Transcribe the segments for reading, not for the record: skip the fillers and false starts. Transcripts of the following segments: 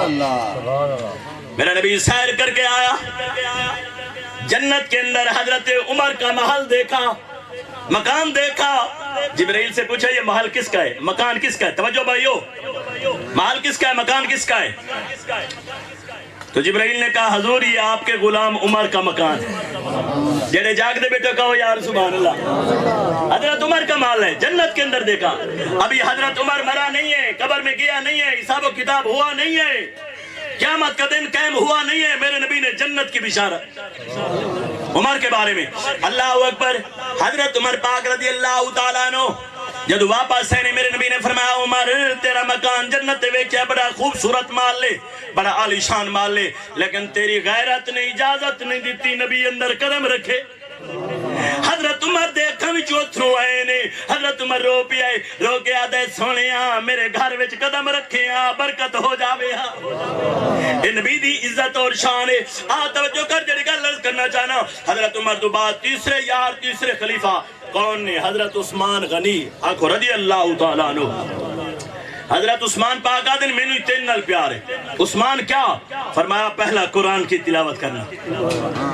میرا نبی سیر کر کے آیا، جنت کے اندر حضرت عمر کا محل دیکھا، مکان دیکھا۔ جبرائیل سے پوچھا یہ محل کس کا ہے، مکان کس کا ہے؟ توجہ بھائیو، محل کس کا ہے، مکان کس کا ہے؟ تو جبرائیل نے کہا حضور یہ آپ کے غلام عمر کا مکان ہے۔ جڑے جاگ دے بیٹھو کہو یار سبحان اللہ، حضرت عمر کا محل ہے، جنت کے اندر دیکھا۔ ابھی حضرت عمر مرا نہیں ہے، قبر میں گیا نہیں ہے، حساب و کتاب ہوا نہیں ہے، قیامت کا دن قائم ہوا نہیں ہے، میرے نبی نے جنت کی بشارت عمر کے بارے میں۔ اللہ اکبر۔ حضرت عمر پاک رضی اللہ تعالیٰ عنہ جب واپس آئے میرے نبی نے فرمایا عمر تیرا مکان جنت ویکھیا بڑا خوبصورت مال لے، بڑا عالی شان مال لے، لیکن تیری غیرت نے اجازت نہیں دیتی نبی اندر قدم رکھے۔ حضرت عمر دے اکھاں وچ اتھرو آئے نے، حضرت عمر رو پی آئے، رو کے آدھے سونیاں میرے گھر وچ قدم رکھے ہاں برکت ہو جاوے ہاں۔ اے نبی دی عزت اور شان ہے۔ توجہ کر جڑی گل عرض کرنا چاہنا، حضرت عمر تو بعد تیسرے یار تیسرے خلیفہ کون نے؟ حضرت عثمان غنی آنکھو رضی اللہ تعالیٰ عنہ۔ حضرت عثمان پاک آدھن میں نے تین نال پیار ہے۔ عثمان کیا فرمایا؟ پہلا قرآن کی تلاوت کرنا۔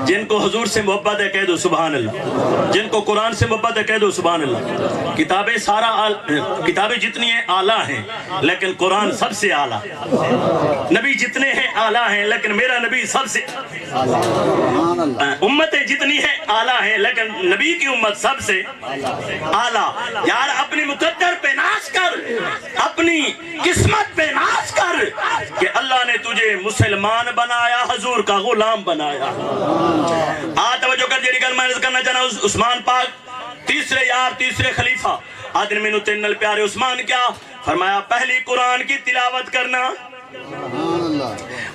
جن کو حضور سے محبت ہے کہہ دو سبحان اللہ، جن کو قرآن سے محبت ہے کہہ دو سبحان اللہ۔ کتابیں کتابیں جتنی ہیں اعلیٰ ہیں لیکن قرآن سب سے اعلیٰ۔ نبی جتنے ہیں اعلیٰ ہیں لیکن میرا نبی سب سے، امتیں جتنی ہیں اعلیٰ ہیں لیکن نبی کی امت سب سے اعلیٰ۔ یار اپنی مقدر پہ ناز کر، اپنی قسمت پہ ناز کر کہ اللہ نے تجھے مسلمان بنایا، حضور کا غلام بنایا۔ توجہ کر جیڑی گل میں عرض کرنا چاہنا، عثمان پاک تیسرے یار تیسرے خلیفہ آدن میں تین نال پیارے۔ عثمان کیا فرمایا؟ پہلی قرآن کی تلاوت کرنا۔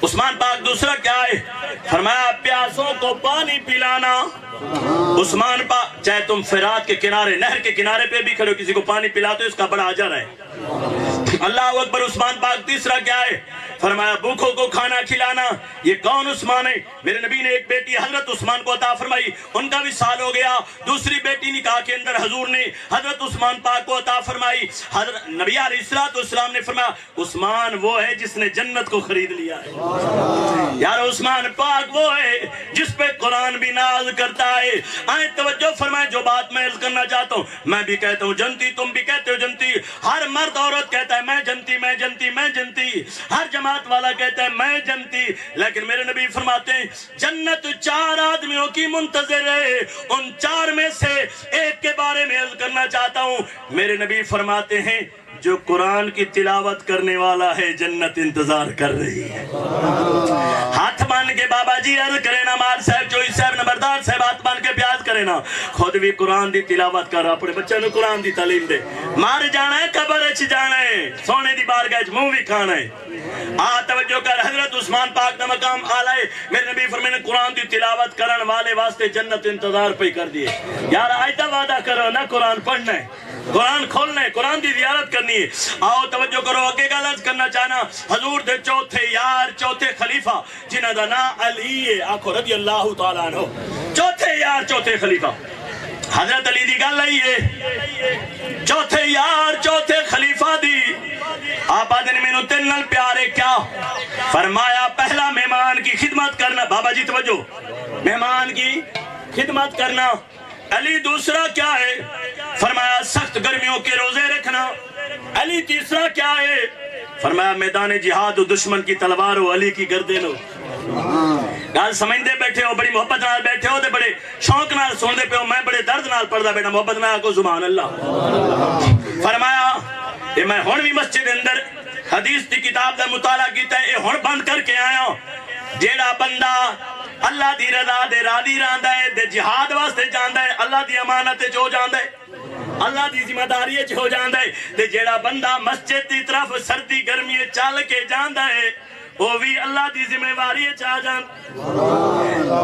عثمان پاک دوسرا کیا ہے؟ فرمایا پیاسوں کو پانی پلانا۔ عثمان پاک چاہے تم فرات کے کنارے نہر کے کنارے پہ بھی کھڑے ہو کسی کو پانی پلاتے اس کا بڑا اجر ہے۔ اللہ اکبر۔ عثمان پاک تیسرا کیا ہے؟ فرمایا بھوکھوں کو کھانا کھلانا۔ یہ کون عثمان ہے؟ میرے نبی نے ایک بیٹی حضرت عثمان کو عطا فرمائی، ان کا بھی سال ہو گیا، دوسری بیٹی نکاح کے اندر حضور نے حضرت عثمان پاک کو عطا فرمائی۔ حضرت نبی علیہ السلام نے فرمایا عثمان وہ ہے جس نے جنت کو خرید لیا ہے۔ یار عثمان پاک وہ ہے جس پہ قرآن بھی ناز کرتا ہے۔ آئیں توجہ فرمائیں، جو بات میں عرض کرنا چاہتا ہوں، میں بھی کہتا ہوں جنتی، تم بھی کہتے ہو جنتی، ہر مرد عورت کہتا ہے میں جنتی میں جنتی میں جنتی، ہر جماعت والا کہتا ہے میں جنتی، لیکن میرے نبی فرماتے ہیں جنت چار آدمیوں کی منتظر ہے، ان چار میں سے ایک کے بارے میں عرض کرنا چاہتا ہوں۔ میرے نبی فرماتے ہیں جو قرآن کی تلاوت کرنے والا ہے جنت انتظار کر رہی ہے۔ ہاتھ مان کے بابا جی عرض کرے نا، مار صاحب چوئی صاحب نمبردار صاحب ہاتھ مان کے پیاز کرے نا، خود بھی قرآن دی تلاوت کر، اپنے بچوں نے قرآن دی تعلیم دے۔ مار جانا ہے قبر اچ جانا ہے، سونے دی بارگاہ اچ منہ بھی کھانا ہے۔ توجہ کر، حضرت عثمان پاک دا مقام اعلیٰ ہے۔ میرے نبی فرمانے قرآن دی تلاوت کرن والے واسطے جنت انتظار پہ کر دیے۔ یار آج دا وعدہ کرو نا قرآن پڑھنا ہے، قرآن کھولنا ہے، قرآن دی زیارت کرنی ہے۔ آؤ توجہ کرو، اگے گل عرض کرنا چاہنا، حضور دے چوتھے یار چوتھے خلیفہ جنہ دا نام علی ہے، آنکھو رضی اللہ تعالیٰ عنہ، چوتھے یار چوتھے خلیفہ حضرت علی دی گل آئی ہے، چوتھے یار چوتھے خلیفہ دی۔ آپ آدھنے میں تین نال پیارے کیا فرمایا؟ پہلا مہمان کی خدمت کرنا، بابا جی توجہ، مہمان کی خدمت کرنا۔ علی دوسرا کیا ہے؟ فرمایا سخت گرمیوں کے روزے رکھنا۔ علی تیسرا کیا ہے؟ فرمایا میدان جہاد و دشمن کی تلوار ہو، علی کی گردن ہو۔ گال سمجھتے بیٹھے ہو، بڑی محبت نال بیٹھے ہو، بڑے شوق نال سن دے پہ ہو، میں بڑے درد نال پڑھدا بیٹا، محبت نال کو سبحان اللہ۔ فرمایا اے میں ہن بھی مسجد اندر حدیث دی کتاب دا مطالعہ کیتا ہے، اے ہن بند کر کے آیا ہوں، جیڑا بندہ اللہ دی رضا دے راضی رہندا ہے تے جہاد واسطے جاندا ہے، اللہ دی امانت وچ ہو جاندا ہے، اللہ دی ذمہ داری وچ ہو جاندا ہے، تے جیڑا بندہ مسجد دی طرف سردی گرمی چل کے جاندا ہے وہ بھی اللہ دی ذمہ داری وچ آ جان۔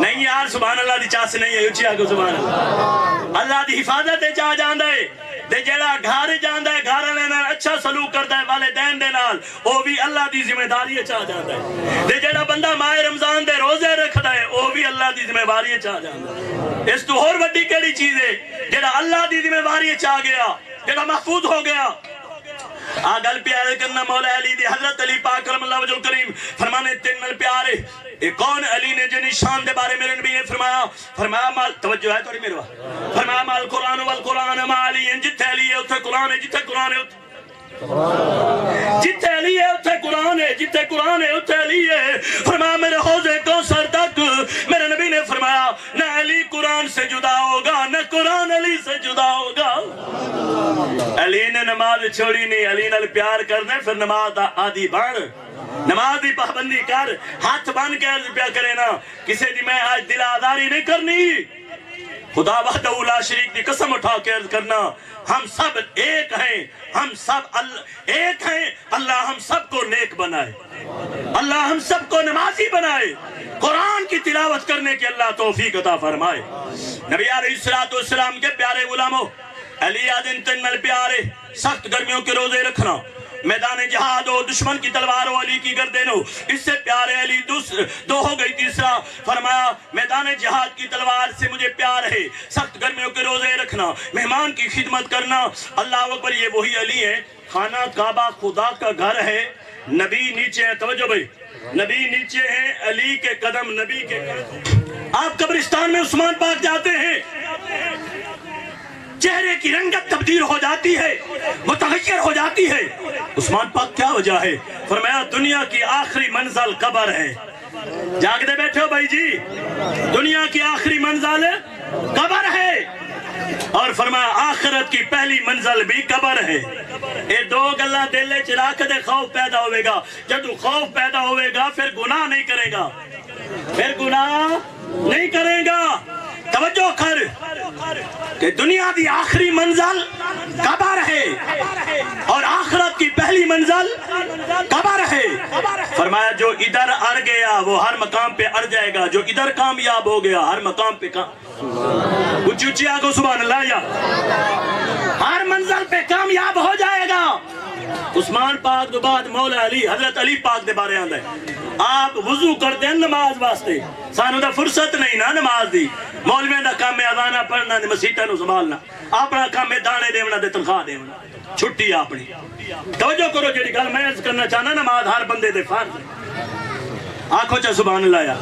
نہیں یار سبحان اللہ دی چاس نہیں ہے، اچھی آگو سبحان اللہ، اللہ دی حفاظت وچ آ جاندا ہے۔ تے جیڑا گھر جاندا ہے، گھر والے نال اچھا سلوک کردا ہے، والدین دے نال، وہ بھی اللہ دی ذمہ داری وچ آ جاندا ہے۔ تے جیڑا بندہ ماہ رمضان دے روزے رکھدا ہے، وہ بھی اللہ دی ذمہ داری وچ آ جاندا ہے۔ اس تو اور بڑی کیڑی چیز ہے جیڑا اللہ دی ذمہ داری وچ آ گیا، جیڑا محفوظ ہو گیا۔ گل پیار کرنا مولا علی دی، حضرت علی پاک رحمۃ اللہ وجل کریم فرمانے تین نل پیارے ایک کون علی نے جنی شان دے بارے میرے نبی نے فرمایا مال توجہ ہے توڑی میرے وہاں فرمایا مال قرآن والقرآن مالی جتھے علی ہے اتھے قرآن ہے جتھے قرآن ہے جتھے علی ہے اتھے قرآن ہے جتھے قرآن ہے اتھے علی ہے فرمایا میرے حوضے کوثر تک میرے نبی نے فرمایا نہ علی قرآن سے جدا ہوگا نہ قرآن علی سے جدا ہوگا علی نے نماز چھوڑی نہیں علی نال پیار کرنے پھر نماز آدھی بڑھ نماز دی پابندی کر ہاتھ بن کے عرض پیا کرے نا کسی دی میں آج دل آزاری نہیں کرنی خدا وحدہ لا شریک دی قسم اٹھا کے عرض کرنا ہم سب ایک ہیں ہم سب ایک ہیں اللہ ہم سب کو نیک بنائے اللہ ہم سب کو نمازی بنائے قرآن کی تلاوت کرنے کی اللہ توفیق عطا فرمائے نبی علیہ السلام کے پیارے غلاموں علی آدن تنمل پیارے سخت گرمیوں کے روزے رکھنا میدان جہاد ہو دشمن کی تلوار ہو علی کی گردن ہو اس سے پیارے علی دو ہو گئی تیسرا فرمایا میدان جہاد کی تلوار سے مجھے پیار ہے سخت گرمیوں کے روزے رکھنا مہمان کی خدمت کرنا اللہ اکبر یہ وہی علی ہے خانہ کعبہ خدا کا گھر ہے نبی نیچے ہیں توجہ بھائی نبی نیچے ہیں علی کے قدم نبی کے قدم آپ قبرستان میں عثمان پاک جاتے ہیں چہرے کی رنگت تبدیل ہو جاتی ہے متغیر ہو جاتی ہے عثمان پاک کیا وجہ ہے فرمایا دنیا کی آخری منزل قبر ہے جاگ دے بیٹھے ہو بھائی جی دنیا کی آخری منزل قبر ہے اور فرمایا آخرت کی پہلی منزل بھی قبر ہے اے دو گلہ دلے چراک دے خوف پیدا ہوئے گا جب خوف پیدا ہوئے گا پھر گناہ نہیں کرے گا پھر گناہ نہیں کرے گا توجہ کر کہ دنیا دی آخری منزل قبر ہے اور آخرت کی پہلی منزل قبر ہے فرمایا جو ادھر اڑ گیا وہ ہر مقام پہ اڑ جائے گا جو ادھر کامیاب ہو گیا ہر مقام پہ اچھی اچھی آگو سبحان اللہ یا ہر منزل پہ کامیاب ہو جائے گا عثمان پاک دو بعد مولا علی حضرت علی پاک دے بارے آندھے آپ وضو کرتے ہیں نماز واسطے سانو دا فرصت نہیں نا نماز دی مولویاں دا کام میں اذانہ پڑھنا دے مسیطہ نو سنبھالنا اپنا کام میں دانے دیونا دے تنخواہ دیونا چھٹی اپنی توجہ کرو جڑی گل میں عرض کرنا چاہنا نماز ہر بندے دے فرض ہے آنکھوں چاہ سبحان اللہ یا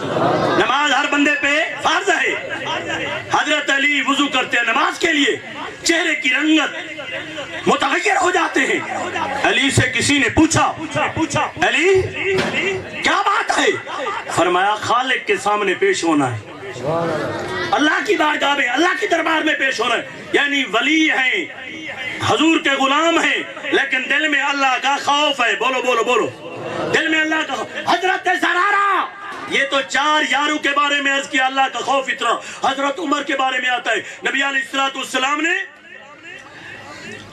نماز ہر بندے پہ فرض ہے حضرت علی وضو کرتے ہیں نماز کے لیے چہرے کی رنگت متغیر ہو جاتے ہیں علی سے کسی نے پوچھا علی کیا بات ہے فرمایا خالق کے سامنے پیش ہونا ہے اللہ کی بارگاہ میں اللہ کی دربار میں پیش ہونا ہے یعنی ولی ہیں حضور کے غلام ہیں لیکن دل میں اللہ کا خوف ہے بولو بولو بولو دل میں اللہ کا حضرت زرارہ یہ تو چار یاروں کے بارے میں عرض کیا اللہ کا خوف اتنا حضرت عمر کے بارے میں آتا ہے نبی علیہ السلام نے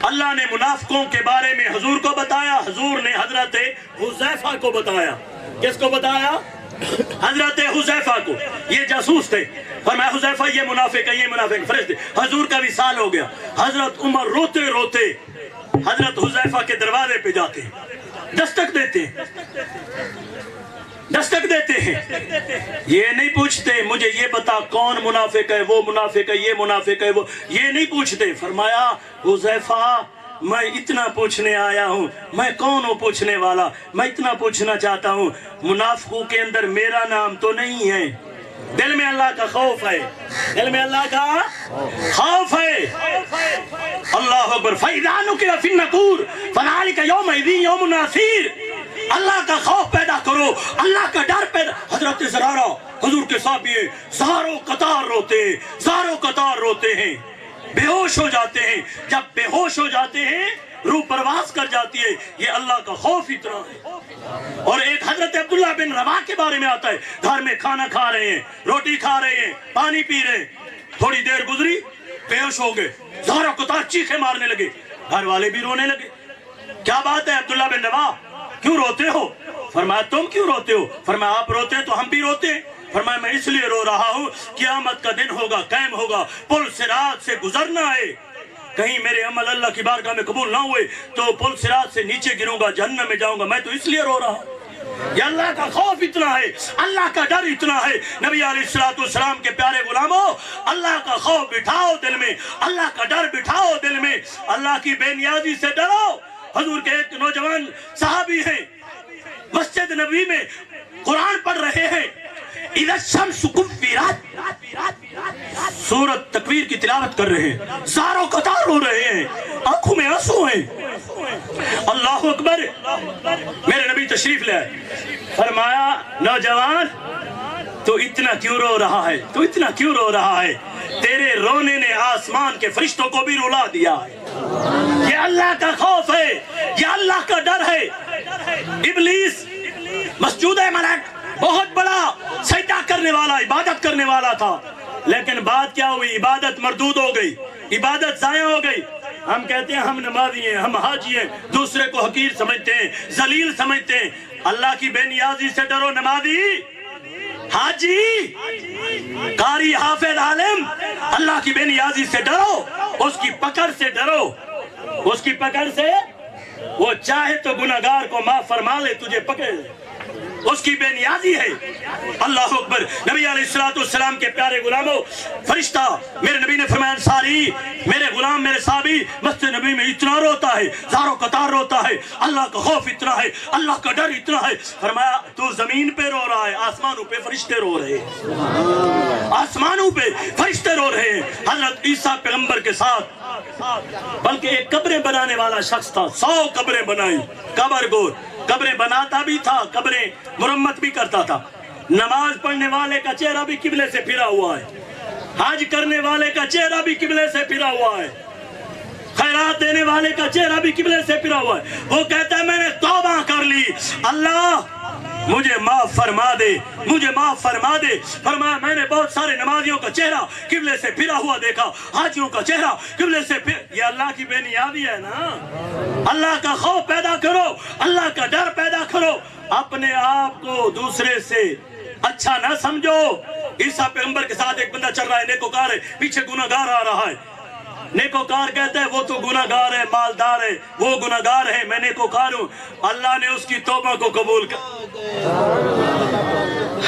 اللہ نے منافقوں کے بارے میں حضور کو بتایا حضور نے حضرت حذیفہ کو بتایا کس کو بتایا حضرت حذیفہ کو یہ جاسوس تھے فرمایا حذیفہ یہ منافق ہے یہ منافق فرشتے حضور کا وصال ہو گیا حضرت عمر روتے روتے حضرت حذیفہ کے دروازے پہ جاتے ہیں دستک دیتے ہیں یہ نہیں پوچھتے مجھے یہ بتا کون منافق ہے وہ منافق ہے یہ منافق ہے وہ یہ نہیں پوچھتے فرمایا حذیفہ میں اتنا پوچھنے آیا ہوں میں کون ہوں پوچھنے والا میں اتنا پوچھنا چاہتا ہوں منافقوں کے اندر میرا نام تو نہیں ہے دل میں اللہ کا خوف ہے دل میں اللہ کا خوف ہے اللہ اکبر فَإِذَا نُقِرَ فِي النَّقُورِ فَذَلِكَ يَوْمَئِذٍ يَوْمٌ عَسِيرٌ اللہ کا خوف پیدا کرو اللہ کا ڈر پیدا حضرت زرارہ حضور کے صحابی ہیں زاروں قطار روتے ہیں بے ہوش ہو جاتے ہیں جب بے ہوش ہو جاتے ہیں روح پرواز کر جاتی ہے یہ اللہ کا خوف اتنا ہے اور ایک حضرت عبداللہ بن رواح کے بارے میں آتا ہے گھر میں کھانا کھا رہے ہیں روٹی کھا رہے ہیں پانی پی رہے ہیں تھوڑی دیر گزری بے ہوش ہو گئے زاروں قطار چیخے مارنے لگے گھر والے بھی رونے لگے کیا بات ہے عبداللہ بن رواح کیوں روتے ہو فرمایا تم کیوں روتے ہو فرمایا آپ روتے ہیں تو ہم بھی روتے ہیں فرمایا میں اس لیے رو رہا ہوں قیامت کا دن ہوگا قائم ہوگا پل صراط سے گزرنا ہے کہیں میرے عمل اللہ کی بارگاہ میں قبول نہ ہوئے تو پل صراط سے نیچے گروں گا جہنم میں جاؤں گا میں تو اس لیے رو رہا ہوں یہ اللہ کا خوف اتنا ہے اللہ کا ڈر اتنا ہے نبی علیہ السلام کے پیارے غلاموں اللہ کا خوف بٹھاؤ دل میں اللہ کا ڈر بٹھاؤ دل میں اللہ کی بے نیازی سے ڈرو حضور کے ایک نوجوان صحابی ہیں مسجد نبوی میں قرآن پڑھ رہے ہیں، اذا الشمس کورت، سورۃ تکویر کی تلاوت کر رہے ہیں، زاروں قطار رو رہے ہیں، آنکھوں میں آنسو ہیں۔ اللہ اکبر، میرے نبی تشریف لے آئے، فرمایا نوجوان تو اتنا کیوں رو رہا ہے، تو اتنا کیوں رو رہا ہے؟ تیرے رونے نے آسمان کے فرشتوں کو بھی رلا دیا ہے۔ یہ اللہ کا خوف ہے، یہ اللہ کا ڈر ہے۔ ابلیس مسجود ملک بہت بڑا سجدہ کرنے والا، عبادت کرنے والا تھا، لیکن بات کیا ہوئی؟ عبادت مردود ہو گئی، عبادت ضائع ہو گئی۔ ہم کہتے ہیں ہم نمازی ہیں، ہم حاجی ہیں، دوسرے کو حقیر سمجھتے ہیں، ذلیل سمجھتے ہیں۔ اللہ کی بے نیازی سے ڈرو نمازی، حاجی، قاری، حافظ، عالم، اللہ کی بے نیازی سے ڈرو، اس کی پکڑ سے ڈرو، اس کی پکڑ سے۔ وہ چاہے تو گناہگار کو معاف فرما لے، تجھے پکڑ لے، اس کی بے نیازی ہے۔ اللہ اکبر۔ نبی علیہ السلام کے پیارے غلاموں، فرشتہ میرے نبی نے فرمایا انصاری، میرے غلام، میرے صحابی مسجد نبی میں اتنا روتا ہے، زاروں قطار روتا ہے، اللہ کا خوف اتنا ہے، اللہ کا ڈر اتنا ہے۔ فرمایا تو زمین پہ رو رہا ہے، آسمانوں پہ فرشتے رو رہے ہیں، آسمانوں پہ فرشتے رو رہے ہیں۔ حضرت عیسیٰ پیغمبر کے ساتھ بلکہ ایک قبریں بنانے والا شخص تھا، 100 قبریں بنائی، قبر گور، قبریں بناتا بھی تھا، قبریں مرمت بھی کرتا تھا۔ نماز پڑھنے والے کا چہرہ بھی قبلے سے پھرا ہوا ہے، حج کرنے والے کا چہرہ بھی قبلے سے پھرا ہوا ہے، خیرات دینے والے کا چہرہ بھی قبلے سے پھرا ہوا ہے۔ وہ کہتا ہے میں نے توبہ کر لی، اللہ مجھے معاف فرما دے، مجھے معاف فرما دے۔ فرمایا میں نے بہت سارے نمازیوں کا چہرہ قبلے سے پھرا ہوا دیکھا، حاجیوں کا چہرہ قبلے سے پھر۔ یہ اللہ کی بے نیازی ہے نا۔ اللہ کا خوف پیدا کرو، اللہ کا ڈر پیدا کرو، اپنے آپ کو دوسرے سے اچھا نہ سمجھو۔ عیسیٰ پیغمبر کے ساتھ ایک بندہ چل رہا ہے، نیکوکار ہے، پیچھے گناہگار آ رہا ہے۔ نیکوکار کہتا ہے وہ تو گناہگار ہے، مالدار ہے، وہ گناہگار ہے، میں نیکوکار ہوں۔ اللہ نے اس کی توبہ کو قبول کر،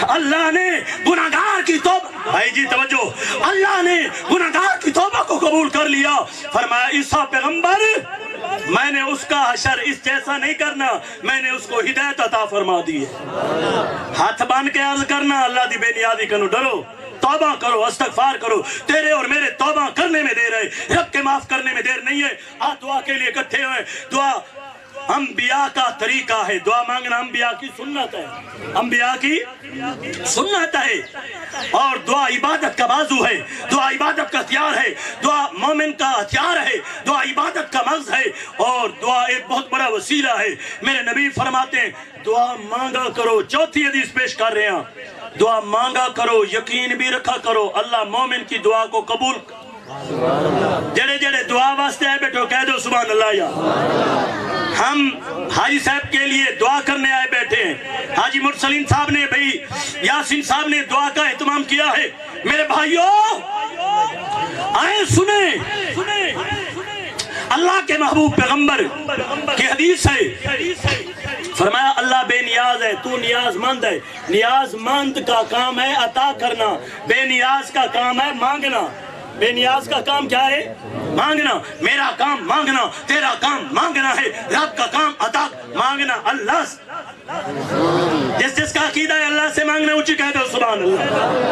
اللہ نے گناہگار کی توبہ، بھائی جی توجہ، اللہ نے گناہگار کی توبہ کو قبول کر لیا۔ فرمایا عیسیٰ پیغمبر میں نے اس کا حشر اس جیسا نہیں کرنا، میں نے اس کو ہدایت عطا فرما دی ہے۔ ہاتھ باندھ کے عرض کرنا اللہ دی بے نیازی کنو ڈرو، توبہ کرو، استغفار کرو۔ تیرے اور میرے توبہ کرنے میں دیر ہے، رب کے معاف کرنے میں دیر نہیں ہے۔ آج دعا کے لیے اکٹھے ہوئے، دعا انبیاء کا طریقہ ہے، دعا مانگنا انبیاء کی سنت ہے، انبیاء کی سنت ہے، اور دعا عبادت کا بازو ہے، دعا عبادت کا ہتھیار ہے، دعا مومن کا ہتھیار ہے، دعا عبادت کا مغز ہے، اور دعا ایک بہت بڑا وسیلہ ہے۔ میرے نبی فرماتے ہیں دعا مانگا کرو۔ چوتھی حدیث پیش کر رہے ہیں، دعا مانگا کرو، یقین بھی رکھا کرو اللہ مومن کی دعا کو قبول۔ جڑے جڑے دعا واسطے آئے بیٹھو کہہ دو سبحان اللہ۔ یا ہم حاجی صاحب کے لیے دعا کرنے آئے بیٹھے ہیں، حاجی مرسلین صاحب نے، بھائی یاسین صاحب نے دعا کا اہتمام کیا ہے۔ میرے بھائیوں آئیں سنیں، اللہ کے محبوب پیغمبر کی حدیث ہے، فرمایا اللہ بے نیاز ہے، تو نیاز مند ہے۔ نیاز مند کا کام ہے عطا کرنا، بے نیاز کا کام ہے مانگنا۔ بے نیاز کا کام کیا ہے؟ مانگنا۔ میرا کام مانگنا، تیرا کام مانگنا ہے، رب کا کام عطا مانگنا۔ اللہ جس جس کا عقیدہ ہے اللہ سے مانگنا، اونچی کہہ دو سبحان اللہ۔